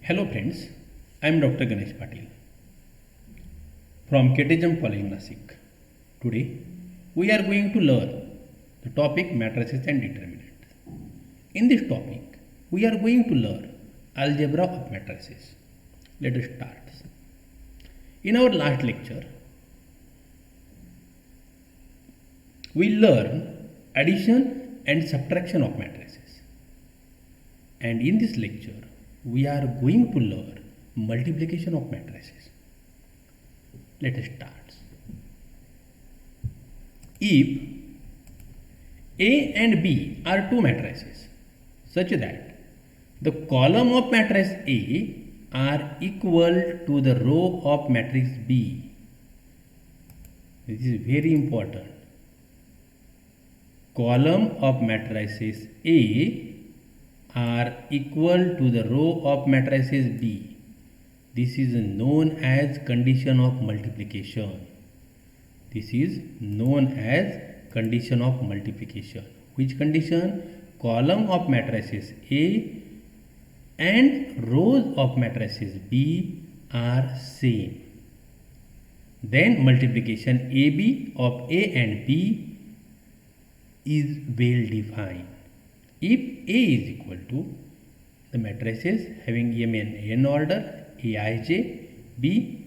Hello friends, I am Dr. Ganesh Patil from KTGM College Nasik. Today we are going to learn the topic matrices and determinants. In this topic we are going to learn algebra of matrices. Let us start. In our last lecture we learned addition and subtraction of matrices, and in this lecture we are going to learn multiplication of matrices. Let us start. If A and B are two matrices such that the column of matrix A are equal to the row of matrix B, this is very important. Column of matrices A are equal to the row of matrices B. This is known as condition of multiplication. This is known as condition of multiplication. Which condition? Column of matrices A and rows of matrices B are same. Then multiplication AB of A and B is well defined. If A is equal to the matrices having M and N order, Aij, B,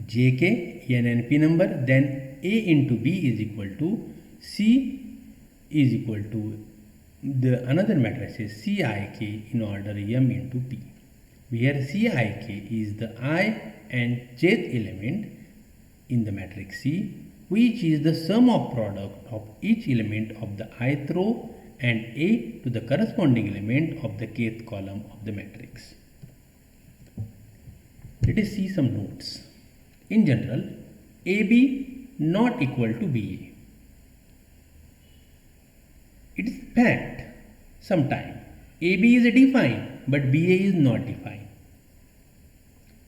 Jk, N and P number, then A into B is equal to C is equal to the another matrices Cik in order M into P, where Cik is the I and jth element in the matrix C, which is the sum of product of each element of the ith row and A to the corresponding element of the kth column of the matrix. Let us see some notes. In general, AB not equal to BA. It is fact sometime AB is defined but BA is not defined,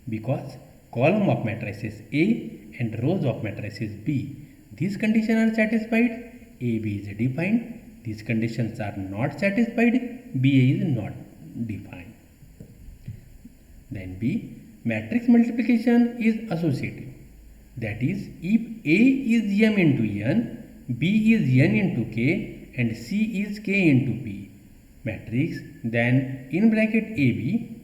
because column of matrices A and rows of matrices B, these conditions are satisfied, AB is defined. These conditions are not satisfied, BA is not defined. Then B, matrix multiplication is associative. That is, if A is M into N, B is N into K, and C is K into P matrix, then in bracket AB,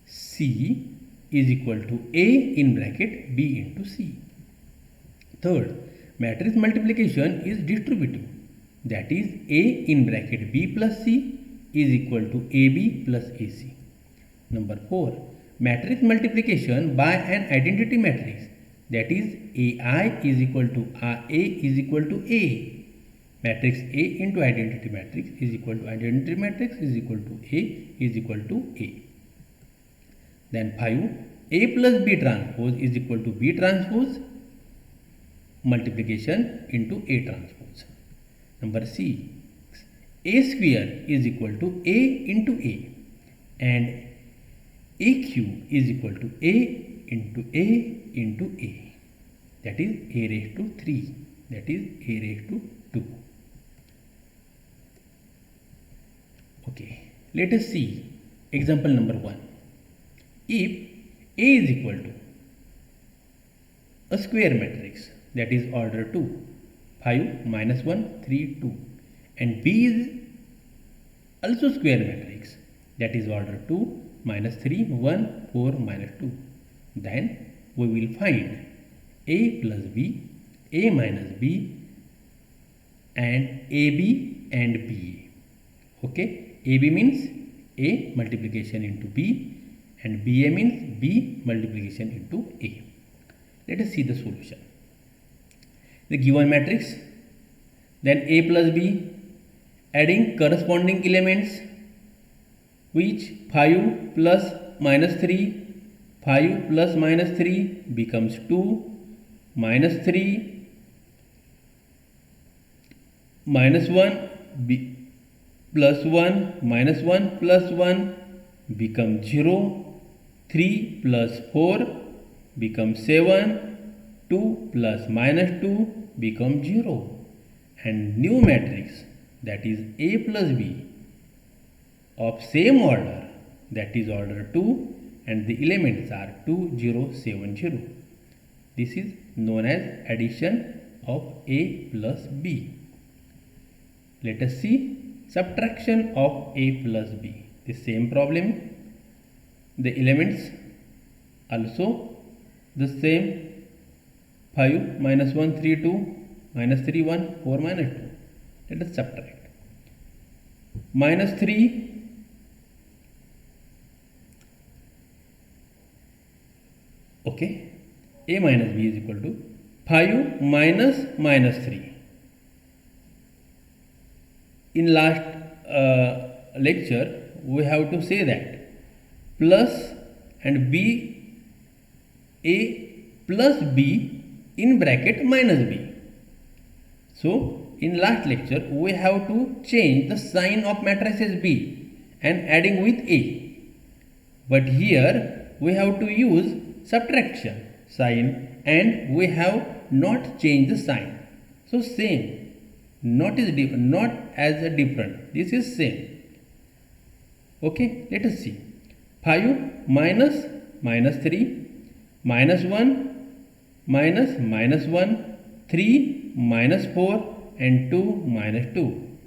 C is equal to A in bracket B into C. Third, matrix multiplication is distributive. That is, A in bracket B plus C is equal to AB plus AC. Number 4, matrix multiplication by an identity matrix. That is, AI is equal to A is equal to A. Matrix A into identity matrix is equal to identity matrix is equal to A is equal to A. Then 5, A plus B transpose is equal to B transpose multiplication into A transpose. Number C, A square is equal to A into A, and AQ is equal to A into A into A. That is A raised to 3. That is A raised to 2. Okay, let us see example number 1. If A is equal to a square matrix, that is order 2, 5, minus 1, 3, 2, and B is also square matrix, that is order 2, minus 3, 1, 4, minus 2, then we will find A plus B, A minus B, and AB and BA. Okay, AB means A multiplication into B, and BA means B multiplication into A. Let us see the solution. The given matrix, then A plus B, adding corresponding elements, which 5 plus minus 3, 5 plus minus 3 becomes 2, minus 3, minus 1, plus 1, minus 1 plus 1 becomes 0, 3 plus 4 becomes 7, 2 plus minus 2 becomes 0, and new matrix, that is A plus B of same order that is order 2, and the elements are 2, 0, 7, 0. This is known as addition of A plus B. Let us see subtraction of A plus B. The same problem. The elements also the same. 5 minus 1 3 2 minus 3 1 4 minus 2. Let us subtract. Minus 3 okay. A minus B is equal to 5 minus minus 3. In last lecture we have to say that plus and B, A plus B in bracket minus B. So in last lecture we have to change the sign of matrices B and adding with A, but here we have to use subtraction sign and we have not changed the sign. So same, not as a different, this is same. Okay, let us see. 5 minus minus 3 minus 1 minus minus 1 3 minus 4 and 2 minus 2.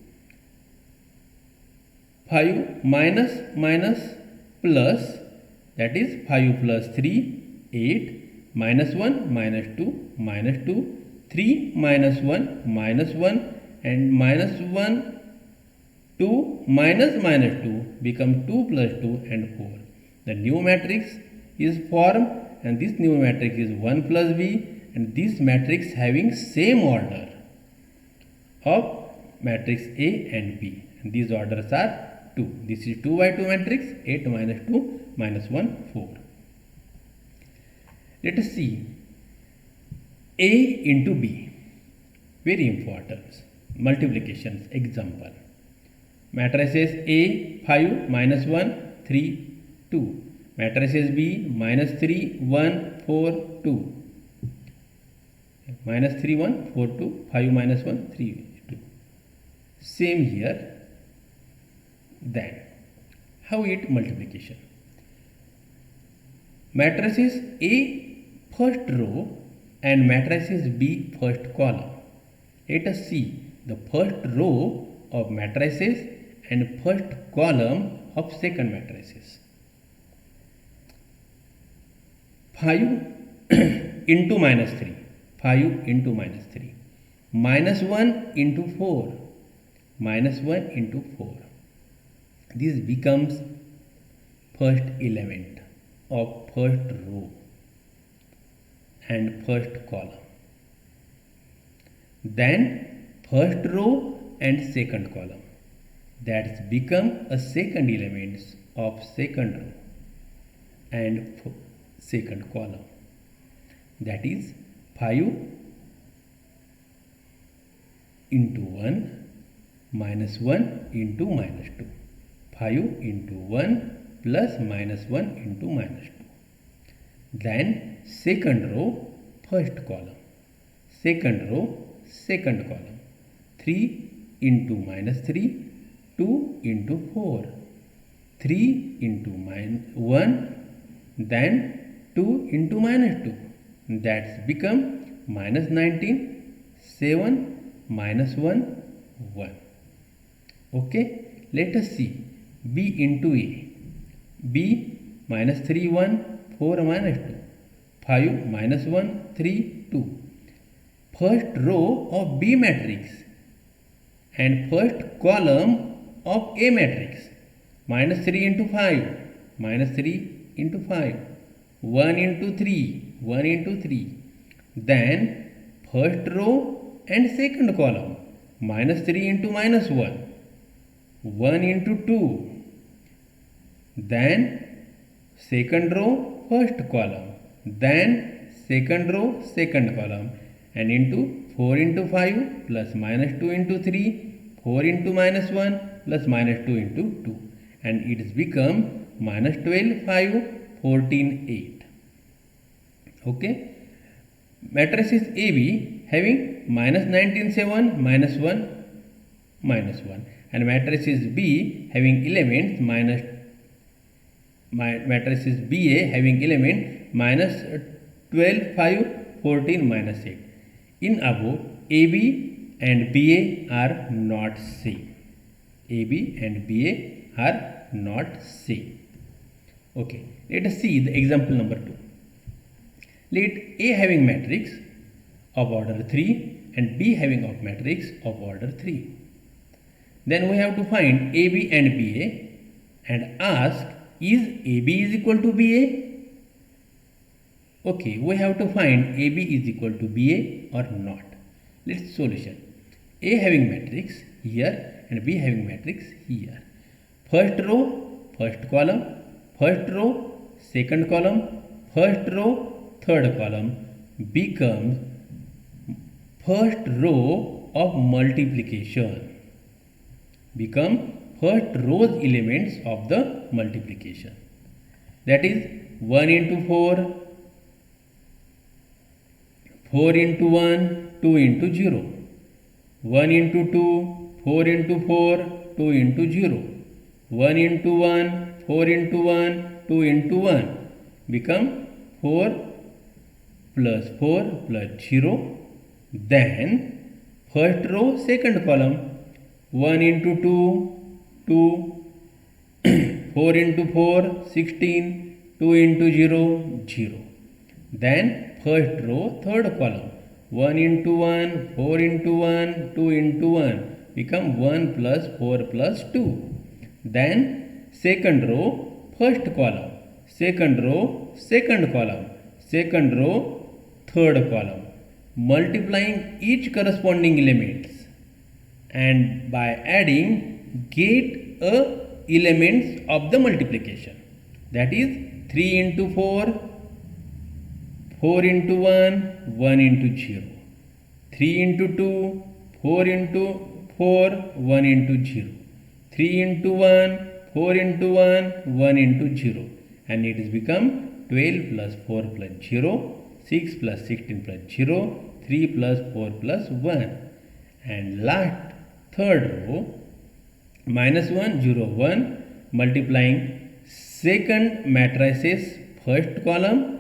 5 minus minus plus, that is 5 plus 3 8 minus 1 minus 2 minus 2 3 minus 1 minus 1 and minus 1 2 minus minus 2 become 2 plus 2 and 4. The new matrix is formed, and this new matrix is 1 plus B, and this matrix having same order of matrix A and B, and these orders are 2. This is 2 by 2 matrix, 8 minus 2 minus 1 4. Let us see A into B, very important multiplications example. Matrices A 5 minus 1 3 2, matrices B minus 3 1 4 2, minus 3 1 4 2, 5 minus 1 3 2. Same here. Then how it multiplication? Matrices A first row and matrices B first column. Let us see the first row of matrices and first column of second matrices. 5 into minus 3, 5 into minus 3, minus 1 into 4, minus 1 into 4. This becomes first element of first row and first column. Then first row and second column, that's become a second elements of second row and second column, that is 5 into 1 minus 1 into minus 2, 5 into 1 plus minus 1 into minus 2. Then second row first column, second row second column, 3 into minus 3, 2 into 4, 3 into 1, then 2 into minus 2, that's become minus 19, 7 minus 1 1. Okay, let us see B into A. B minus 3 1, 4 minus 2, 5 minus 1 3 2. First row of B matrix and first column of A matrix, minus 3 into 5, minus 3 into 5, 1 into 3, 1 into 3. Then first row and second column, minus 3 into minus 1, 1 into 2. Then second row first column, then second row second column, and into 4 into 5 plus minus 2 into 3, 4 into minus 1 plus minus 2 into 2, and it has become minus 12 5 14 8. Okay, matrices AB having minus 19 7 minus 1 minus 1, and matrices B having elements minus matrices BA having element minus 12, 5, 14, minus 8. In above, AB and BA are not same. AB and BA are not same. Okay, let us see the example number 2. Let A having matrix of order 3 and B having of matrix of order 3. Then we have to find AB and BA and ask, is AB is equal to BA? Okay, we have to find AB is equal to BA or not. Let's solution. A having matrix here and B having matrix here. First row, first column, first row, second column, first row, third column becomes first row of multiplication. Become first row's elements of the multiplication. That is 1 into 4, 4 into 1, 2 into 0. 1 into 2, 4 into 4, 2 into 0. 1 into 1, 4 into 1, 2 into 1. Become 4 plus 4 plus 0. Then first row, second column. 1 into 2, 2. 4 into 4, 16. 2 into 0, 0. Then first row, third column. 1 into 1, 4 into 1, 2 into 1. Become 1 plus 4 plus 2. Then second row, first column. Second row, second column. Second row, third column. Multiplying each corresponding elements and by adding get elements of the multiplication. That is 3 into 4, 4 into 1, 1 into 0. 3 into 2, 4 into 4, 1 into 0. 3 into 1, 4 into 1, 1 into 0. And it has become 12 plus 4 plus 0, 6 plus 16 plus 0, 3 plus 4 plus 1. And last third row, minus 1, 0, 1, multiplying second matrices first column,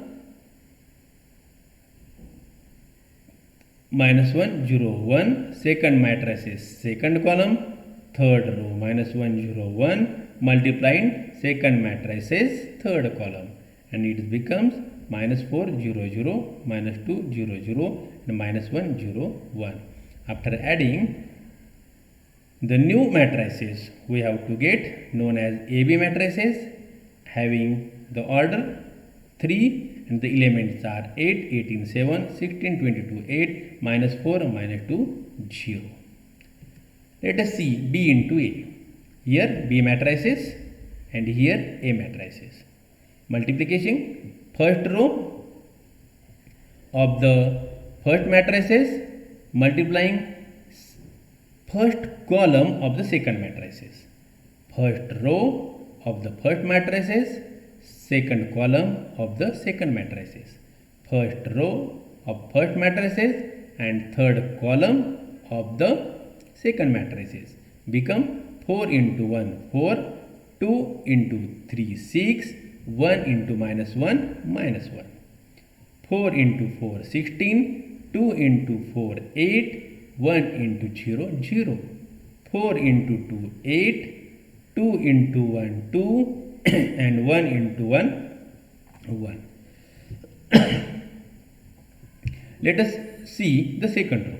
minus 1, 0, 1, second matrices second column, third row, minus 1, 0, 1, multiplying second matrices third column. And it becomes minus 4, 0, 0, minus 2, 0, 0, and minus 1, 0, 1. After adding the new matrices, we have to get known as AB matrices having the order 3 and the elements are 8, 18, 7, 16, 22, 8, minus 4, minus 2, 0. Let us see B into A. Here B matrices and here A matrices. Multiplication, first row of the first matrices multiplying first column of the second matrices. First row of the first matrices, second column of the second matrices. First row of first matrices and third column of the second matrices. Become 4 into 1, 4, 2 into 3, 6, 1 into minus 1, minus 1. 4 into 4, 16, 2 into 4, 8, 1 into 0, 0. 4 into 2, 8, 2 into 1, 2, and 1 into 1, 1. Let us see the second row.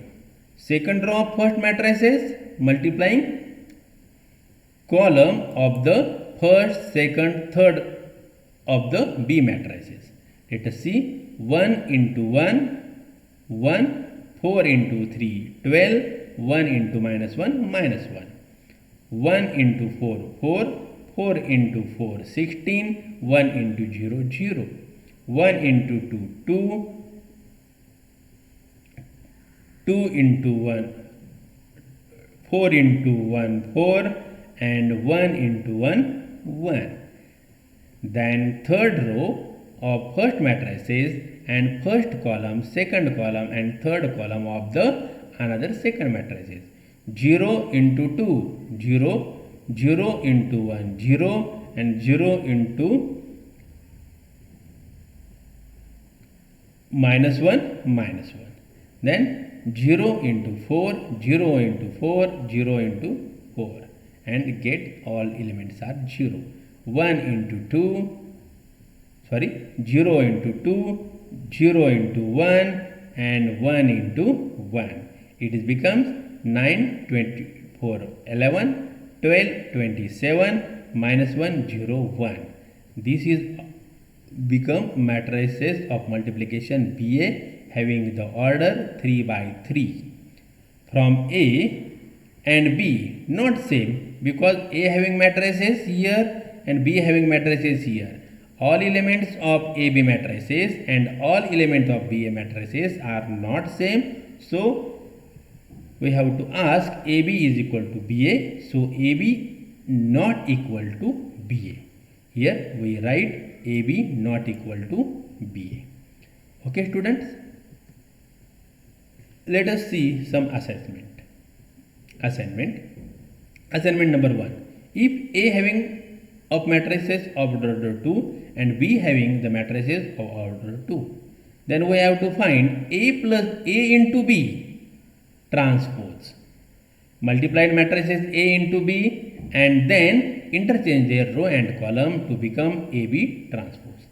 Second row of first matrices multiplying column of the first, second, third of the B matrices. Let us see 1 into 1, 1, 4 into 3, 12, 1 into minus 1, minus 1. 1 into 4, 4, 4 into 4, 16, 1 into 0, 0. 1 into 2, 2, 2 into 1, 4 into 1, 4, and 1 into 1, 1. Then third row of first matrices and first column, second column and third column of the another second matrices. 0 into 2, 0, 0 into 1, 0, and 0 into -1, then 0 into 4, 0 into 4, 0 into 4, and get all elements are 0. 1 into 2, sorry, 0 into 2, 0 into 1, and 1 into 1. It is becomes 9, 24, 11, 12, 27, -1, 0, 1. This is become matrices of multiplication BA having the order 3 by 3. From A and B not same, because A having matrices here and B having matrices here. All elements of AB matrices and all elements of BA matrices are not same. So we have to ask AB is equal to BA. So AB not equal to BA. Here we write AB not equal to BA. Okay, students. Let us see some assignment. Assignment number 1. If A having of matrices of order 2 and B having the matrices of order 2, then we have to find A plus A into B transpose. Multiplied matrices A into B and then interchange their row and column to become AB transpose.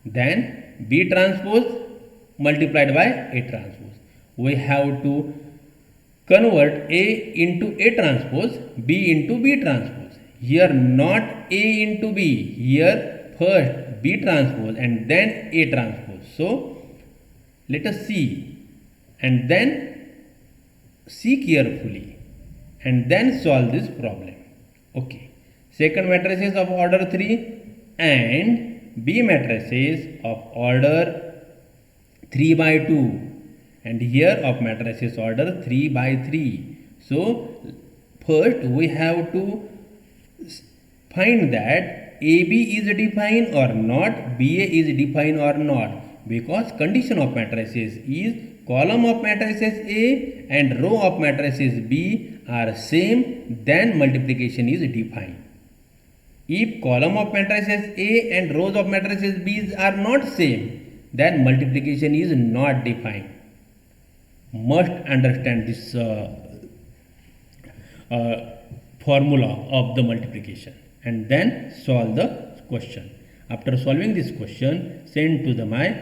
Then B transpose multiplied by A transpose. We have to convert A into A transpose, B into B transpose. Here not A into B, here first B transpose and then A transpose. So let us see and then see carefully and then solve this problem. Okay. Second matrices of order 3 and B matrices of order 3 by 2 and here of matrices order 3 by 3. So first we have to find that AB is defined or not, BA is defined or not, because condition of matrices is column of matrices A and row of matrices B are same, then multiplication is defined. If column of matrices A and rows of matrices B are not same, then multiplication is not defined. Must understand this formula of the multiplication and then solve the question. After solving this question, send to my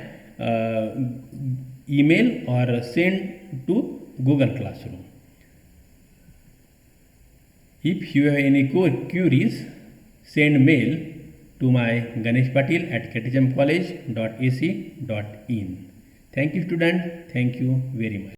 email or send to Google Classroom. If you have any queries, send mail to my ganeshpatil@catechismcollege.ac.in. Thank you, student. Thank you very much.